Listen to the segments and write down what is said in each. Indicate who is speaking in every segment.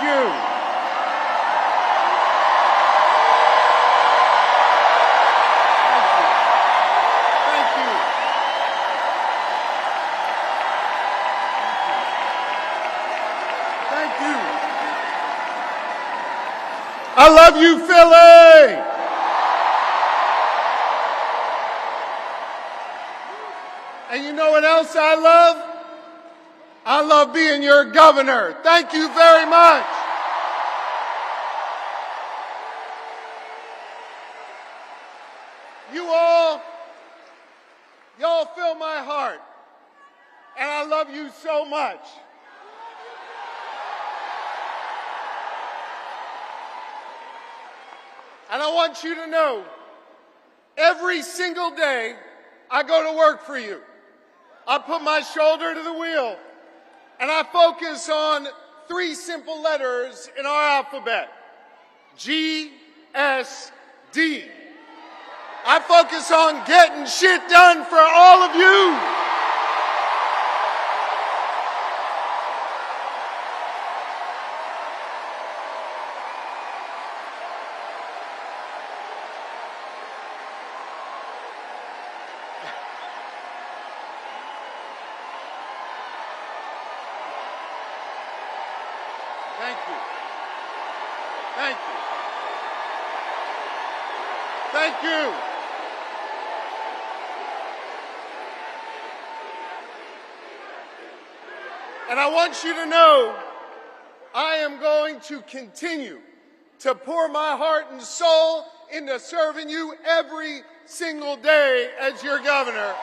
Speaker 1: you. I love you, Philly! And you know what else I love? I love being your governor. Thank you very much. Y'all fill my heart. And I love you so much. And I want you to know, every single day, I go to work for you. I put my shoulder to the wheel, and I focus on 3 simple letters in our alphabet. G-S-D. I focus on getting shit done for all of you. Thank you. Thank you. Thank you. And I want you to know, I am going to continue to pour my heart and soul into serving you every single day as your governor.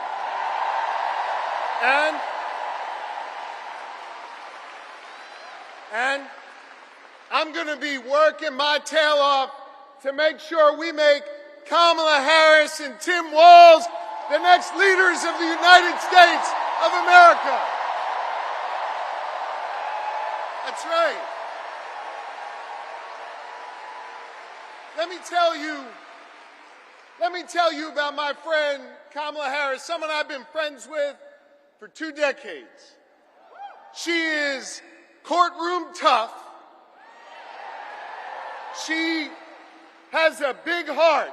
Speaker 1: And I'm going to be working my tail off to make sure we make Kamala Harris and Tim Walz the next leaders of the United States of America. That's right. Let me tell you about my friend Kamala Harris, someone I've been friends with for 2 decades. She is courtroom tough. She has a big heart.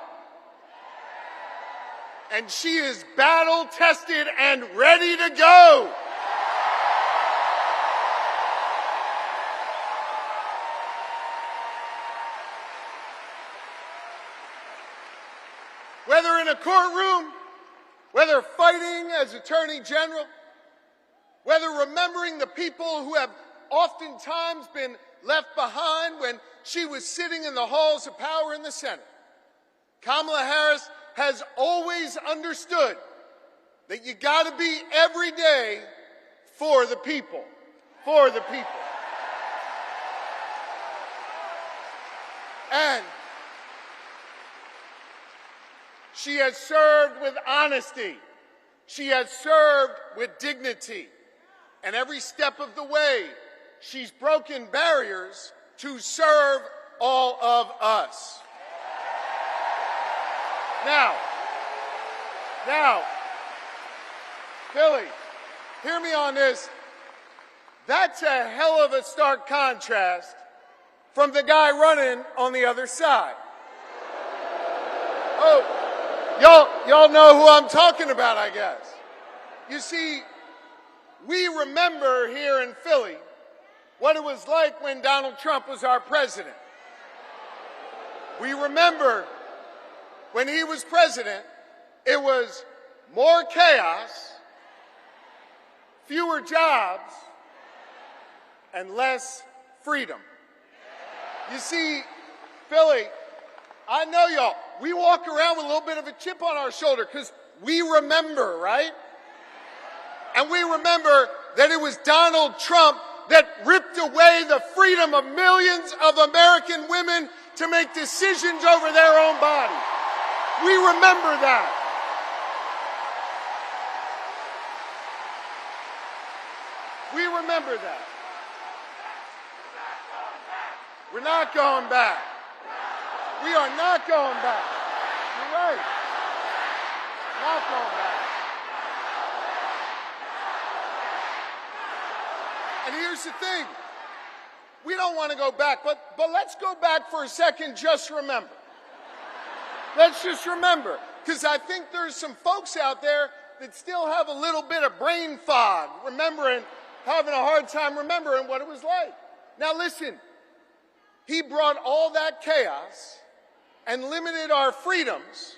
Speaker 1: And she is battle tested and ready to go. Whether in a courtroom, whether fighting as Attorney General, whether remembering the people who have oftentimes been left behind when she was sitting in the halls of power in the Senate, Kamala Harris has always understood that you got to be every day for the people, for the people. And she has served with honesty. She has served with dignity. And every step of the way, she's broken barriers to serve all of us. Now, Philly, hear me on this. That's a hell of a stark contrast from the guy running on the other side. Oh, y'all know who I'm talking about, I guess. You see, we remember here in Philly what it was like when Donald Trump was our president. We remember when he was president, it was more chaos, fewer jobs, and less freedom. You see, Philly, I know y'all, we walk around with a little bit of a chip on our shoulder because we remember, right? And we remember that it was Donald Trump that ripped away the freedom of millions of American women to make decisions over their own bodies. We remember that. We remember that. We're not going back. We are not going back. You're right. Not going back. And here's the thing. we don't want to go back, but let's go back for a second. Just remember. Let's just remember, because I think there's some folks out there that still have a little bit of brain fog, having a hard time remembering what it was like. Now listen, he brought all that chaos and limited our freedoms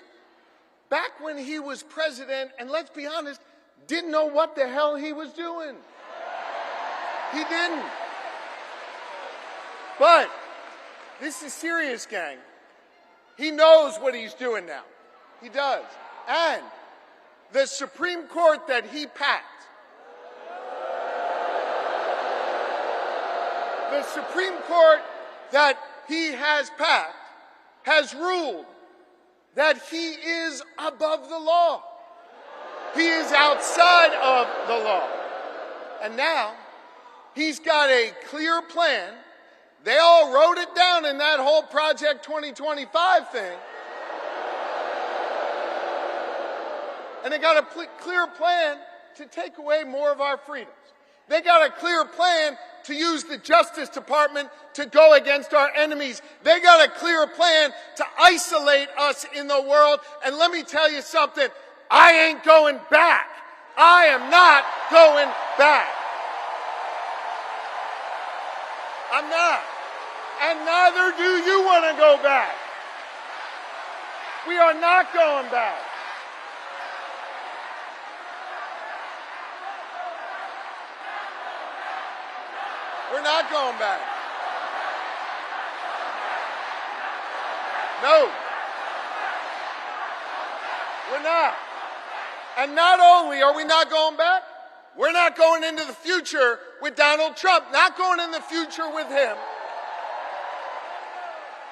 Speaker 1: back when he was president, and let's be honest, didn't know what the hell he was doing. He didn't. But this is serious, gang. He knows what he's doing now. He does. And the Supreme Court that he packed, the Supreme Court that he has packed has ruled that he is above the law. He is outside of the law. And now he's got a clear plan. They all wrote it down in that whole Project 2025 thing. And they got a clear plan to take away more of our freedoms. They got a clear plan to use the Justice Department to go against our enemies. They got a clear plan to isolate us in the world. And let me tell you something, I ain't going back. I am not going back. I'm not. And neither do you want to go back. We are not going back. We're not going back. No. We're not. And not only are we not going back, we're not going into the future with Donald Trump, not going in the future with him.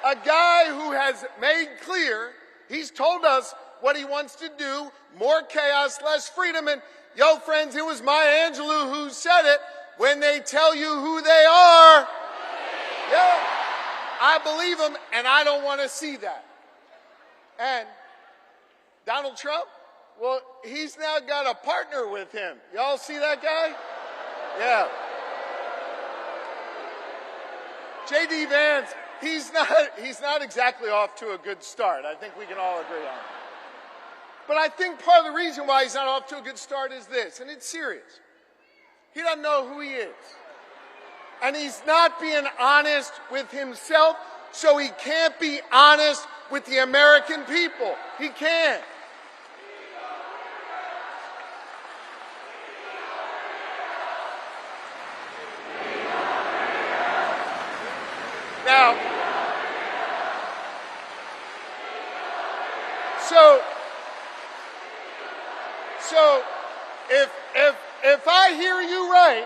Speaker 1: A guy who has made clear, he's told us what he wants to do, more chaos, less freedom. And yo, friends, it was Maya Angelou who said it. When they tell you who they are, yeah, I believe them, and I don't want to see that. And Donald Trump, well, he's now got a partner with him. Y'all see that guy? Yeah. J.D. Vance, he's not exactly off to a good start. I think we can all agree on it. But I think part of the reason why he's not off to a good start is this, and it's serious. He doesn't know who he is. And he's not being honest with himself, so he can't be honest with the American people. He can't. Now, so if I hear you right,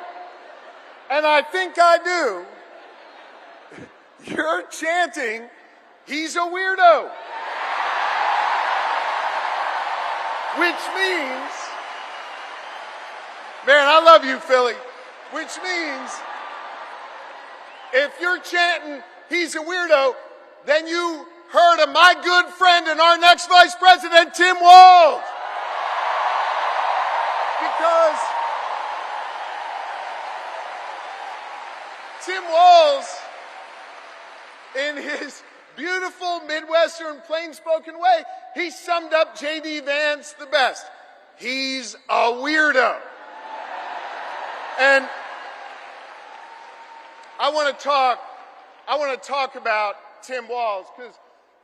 Speaker 1: and I think I do, you're chanting, he's a weirdo. Which means, man, I love you, Philly. Which means, if you're chanting, he's a weirdo, then you heard of my good friend and our next vice president, Tim Walz. Because Tim Walz, in his beautiful Midwestern plain-spoken way, he summed up J.D. Vance the best. He's a weirdo. And I want to talk about Tim Walz, because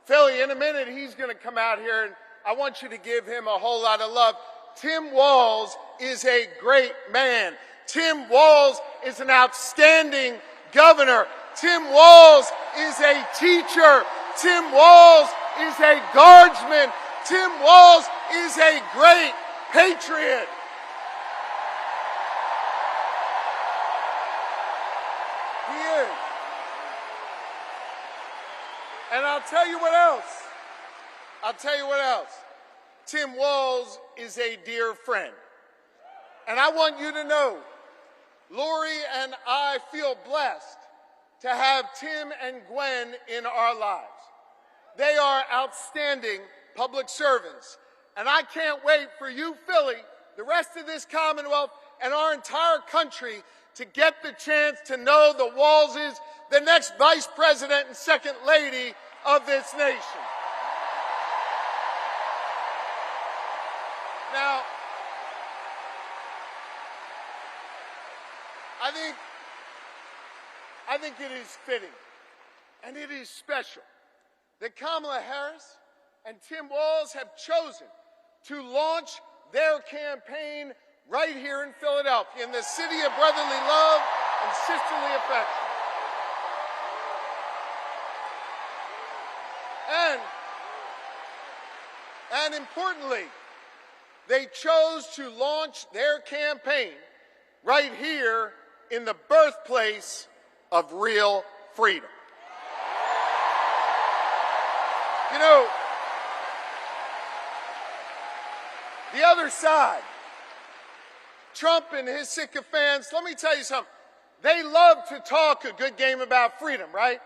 Speaker 1: Philly, in a minute, he's going to come out here, and I want you to give him a whole lot of love. Tim Walz is a great man. Tim Walz is an outstanding governor. Tim Walz is a teacher. Tim Walz is a guardsman. Tim Walz is a great patriot. He is. And I'll tell you what else. Tim Walz is a dear friend. And I want you to know, Lori and I feel blessed to have Tim and Gwen in our lives. They are outstanding public servants. And I can't wait for you, Philly, the rest of this Commonwealth, and our entire country to get the chance to know the Walzes, the next vice president and second lady of this nation. Now, I think it is fitting and it is special that Kamala Harris and Tim Walz have chosen to launch their campaign right here in Philadelphia, in the city of brotherly love and sisterly affection. And importantly, they chose to launch their campaign right here in the birthplace of real freedom. You know, the other side, Trump and his sycophants, let me tell you something. They love to talk a good game about freedom, right?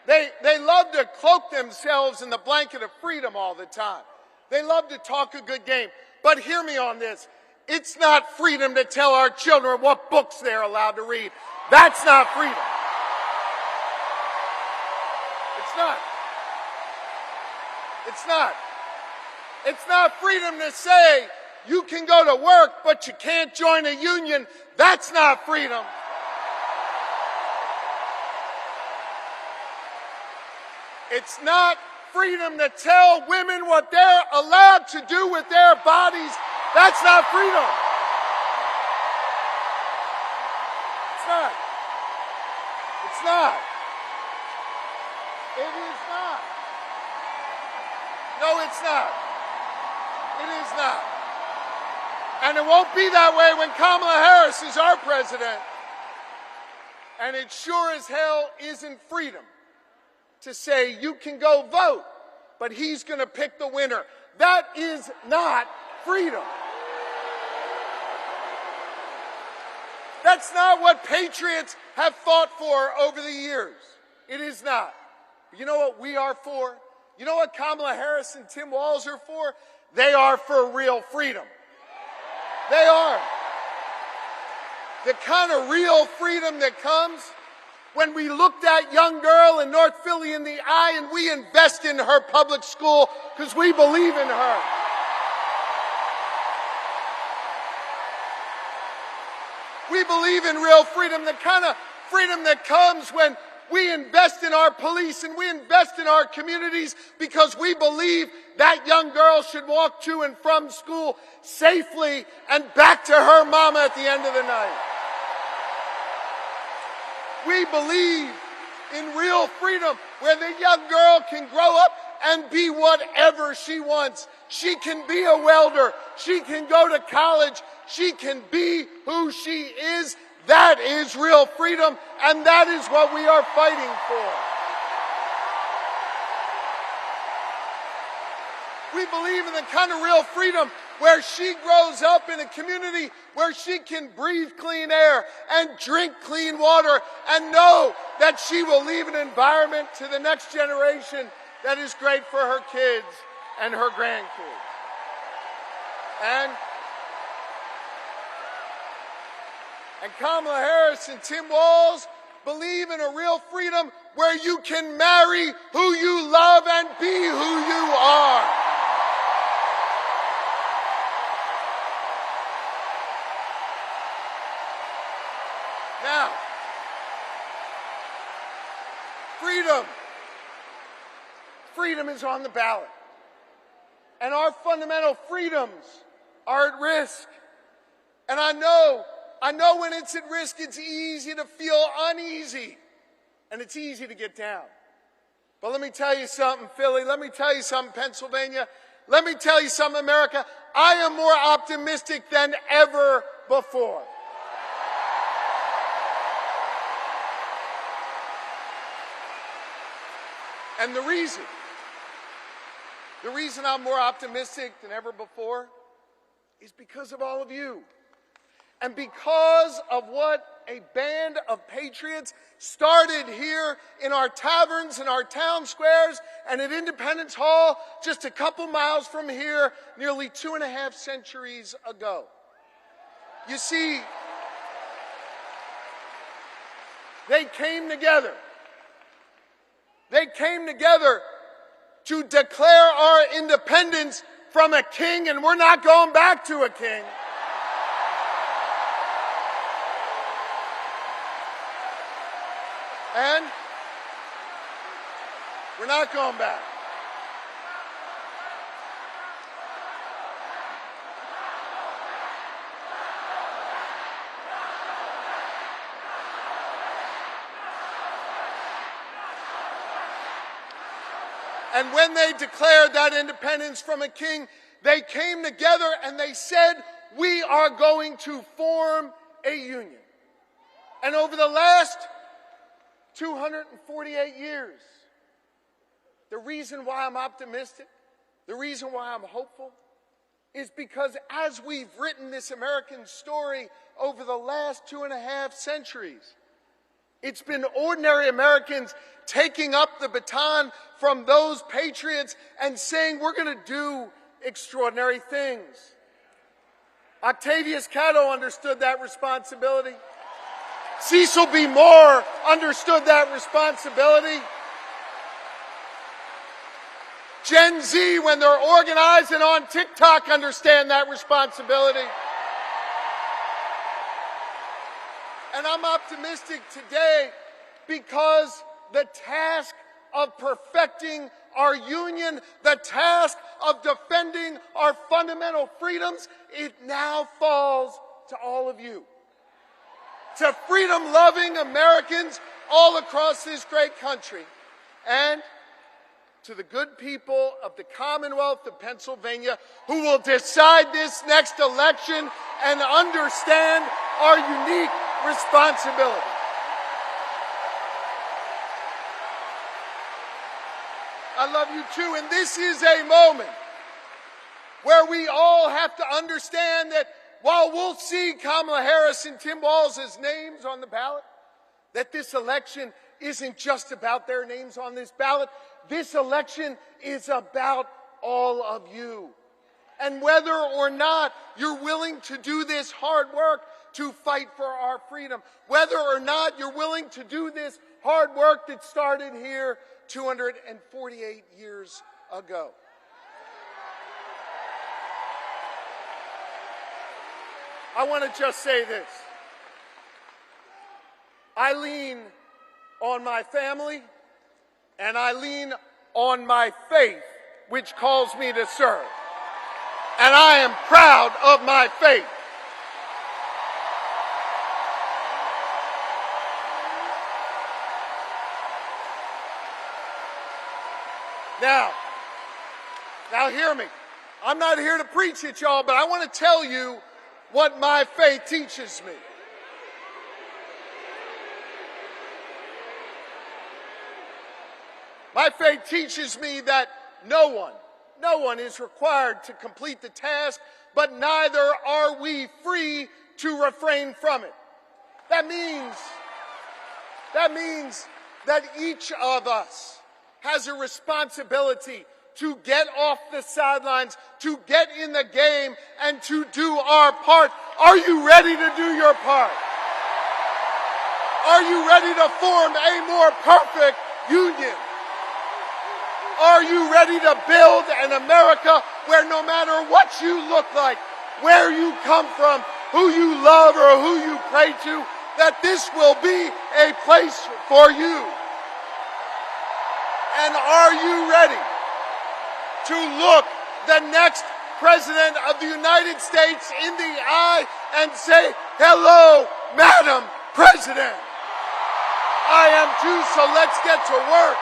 Speaker 1: They love to cloak themselves in the blanket of freedom all the time. They love to talk a good game. But hear me on this. It's not freedom to tell our children what books they're allowed to read. That's not freedom. It's not. It's not. It's not freedom to say you can go to work, but you can't join a union. That's not freedom. It's not freedom to tell women what they're allowed to do with their bodies. That's not freedom. It's not. It's not. It is not. No, it's not. It is not. And it won't be that way when Kamala Harris is our president. And it sure as hell isn't freedom to say you can go vote, but he's going to pick the winner. That is not freedom. That's not what patriots have fought for over the years. It is not. You know what we are for? You know what Kamala Harris and Tim Walz are for? They are for real freedom. They are. The kind of real freedom that comes when we look that young girl in North Philly in the eye and we invest in her public school because we believe in her. We believe in real freedom, the kind of freedom that comes when we invest in our police and we invest in our communities because we believe that young girl should walk to and from school safely and back to her mama at the end of the night. We believe in real freedom where the young girl can grow up and be whatever she wants. She can be a welder. She can go to college. She can be who she is. That is real freedom, and that is what we are fighting for. We believe in the kind of real freedom where she grows up in a community where she can breathe clean air and drink clean water and know that she will leave an environment to the next generation that is great for her kids and her grandkids. And Kamala Harris and Tim Walz believe in a real freedom where you can marry who you love and be who you are. Now, freedom is on the ballot. And our fundamental freedoms are at risk. And I know when it's at risk, it's easy to feel uneasy. And it's easy to get down. But let me tell you something, Philly. Let me tell you something, Pennsylvania. Let me tell you something, America. I am more optimistic than ever before. And the reason I'm more optimistic than ever before is because of all of you. And because of what a band of patriots started here in our taverns, in our town squares, and at Independence Hall just a couple miles from here nearly 2.5 centuries ago. You see, They came together. They came together to declare our independence from a king, and we're not going back to a king. And we're not going back. And when they declared that independence from a king, they came together and they said, we are going to form a union. And over the last 248 years, the reason why I'm optimistic, the reason why I'm hopeful, is because as we've written this American story over the last 2.5 centuries, it's been ordinary Americans taking up the baton from those patriots and saying, we're going to do extraordinary things. Octavius Catto understood that responsibility. Cecil B. Moore understood that responsibility. Gen Z, when they're organized and on TikTok, understand that responsibility. And I'm optimistic today because the task of perfecting our union, the task of defending our fundamental freedoms, it now falls to all of you. To freedom-loving Americans all across this great country. And to the good people of the Commonwealth of Pennsylvania who will decide this next election and understand our unique responsibility. I love you too, and this is a moment where we all have to understand that while we'll see Kamala Harris and Tim Walz as names on the ballot, that this election isn't just about their names on this ballot. This election is about all of you. And whether or not you're willing to do this hard work to fight for our freedom, whether or not you're willing to do this hard work that started here 248 years ago. I want to just say this. I lean on my family and I lean on my faith, which calls me to serve. And I am proud of my faith. Now hear me. I'm not here to preach at y'all, but I want to tell you what my faith teaches me. My faith teaches me that no one is required to complete the task, but neither are we free to refrain from it. That means that each of us has a responsibility to get off the sidelines, to get in the game, and to do our part. Are you ready to do your part? Are you ready to form a more perfect union? Are you ready to build an America where no matter what you look like, where you come from, who you love or who you pray to, that this will be a place for you? And are you ready to look the next President of the United States in the eye and say, hello, Madam President? I am too, so let's get to work.